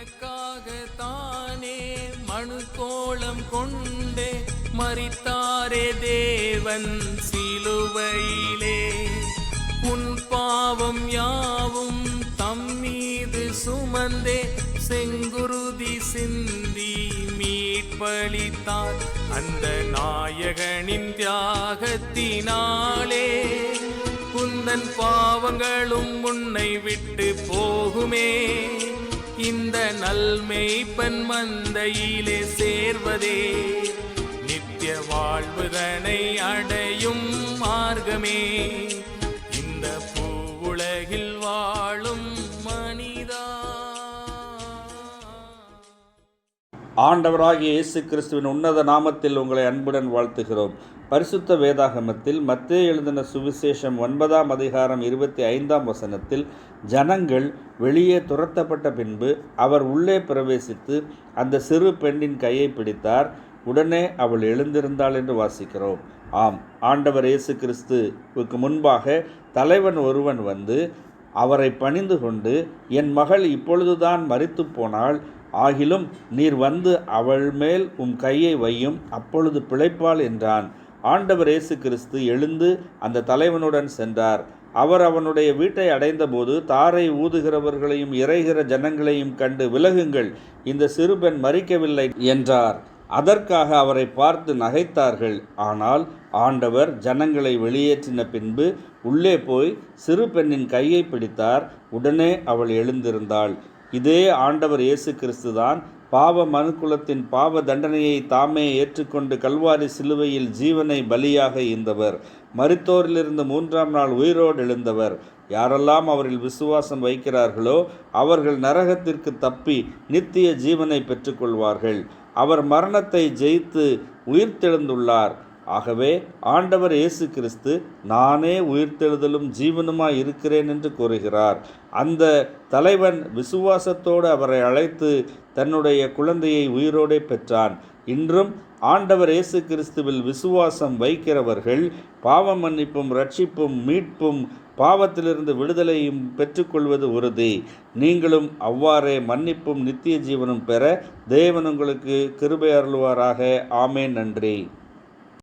எனக்காக தானே மனு கோலம் கொண்டே மரித்தாரே தேவன் சிலுவையிலே. உன் பாவம் யாவும் தம் மீது சுமந்தே செங்குருதி சிந்தி மீட்பளித்தார். அந்த நாயகனின் தியாகத்தினாலே உந்தன் பாவங்களும் உன்னை விட்டு போகுமே. இந்த நல்மெய்ப்பன் மந்தையிலே சேர்வதே நித்திய வாழ்வுதனை அடையும் மார்க்கமே. இந்த பூவுலகில் வாழும் மனிதா. ஆண்டவராகிய இயேசு கிறிஸ்துவின் உன்னத நாமத்தில் உங்களை அன்புடன் வாழ்த்துகிறோம். பரிசுத்த வேதாகமத்தில் மத்தேயு எழுதின சுவிசேஷம் 9ஆம் அதிகாரம் 25ஆம் வசனத்தில் ஜனங்கள் வெளியே துரத்தப்பட்ட பின்பு அவர் உள்ளே பிரவேசித்து அந்த சிறு பெண்ணின் கையை பிடித்தார். உடனே அவள் எழுந்திருந்தாள் என்று வாசிக்கிறோம். ஆம், ஆண்டவர் இயேசு கிறிஸ்துவுக்கு முன்பாக தலைவன் ஒருவன் வந்து அவரை பணிந்து கொண்டு, என் மகள் இப்பொழுதுதான் மரித்து போனாள், ஆகிலும் நீர் வந்து அவள் மேல் உம் கையை வையும், அப்பொழுது பிழைப்பாள் என்றான். ஆண்டவர் இயேசு கிறிஸ்து எழுந்து அந்த தலைவனுடன் சென்றார். அவர் அவனுடைய வீட்டை அடைந்தபோது தாரை ஊதுகிறவர்களையும் இறைகிற ஜனங்களையும் கண்டு, விலகுங்கள், இந்த சிறுபெண் மரிக்கவில்லை என்றார். அதற்காக அவரை பார்த்து நகைத்தார்கள். ஆனால் ஆண்டவர் ஜனங்களை வெளியேற்றின பின்பு உள்ளே போய் சிறு பெண்ணின் கையை பிடித்தார். உடனே அவள் எழுந்திருந்தாள். இதே ஆண்டவர் இயேசு கிறிஸ்துதான் பாவ மனுக்குலத்தின் பாவ தண்டனையை தாமே ஏற்றுக்கொண்டு கல்வாரி சிலுவையில் ஜீவனை பலியாக ஈந்தவர். மரித்தோரிலிருந்து 3ஆம் நாள் உயிரோடு எழுந்தவர். யாரெல்லாம் அவரில் விசுவாசம் வைக்கிறார்களோ அவர்கள் நரகத்திற்கு தப்பி நித்திய ஜீவனை பெற்றுக்கொள்வார்கள். அவர் மரணத்தை ஜெயித்து உயிர்த்தெழுந்துள்ளார். ஆகவே ஆண்டவர் இயேசு கிறிஸ்து நானே உயிர்த்தெழுதலும் ஜீவனுமாய் இருக்கிறேன் என்று கூறுகிறார். அந்த தலைவன் விசுவாசத்தோடு அவரை அழைத்து தன்னுடைய குழந்தையை உயிரோடே பெற்றான். இன்றும் ஆண்டவர் இயேசு கிறிஸ்துவில் விசுவாசம் வைக்கிறவர்கள் பாவ மன்னிப்பும் இரட்சிப்பும் மீட்பும் பாவத்திலிருந்து விடுதலையும் பெற்றுக்கொள்வது உறுதி. நீங்களும் அவ்வாறே மன்னிப்பும் நித்திய ஜீவனும் பெற தேவன் உங்களுக்கு கிருபை அருள்வாராக. ஆமென். நன்றி.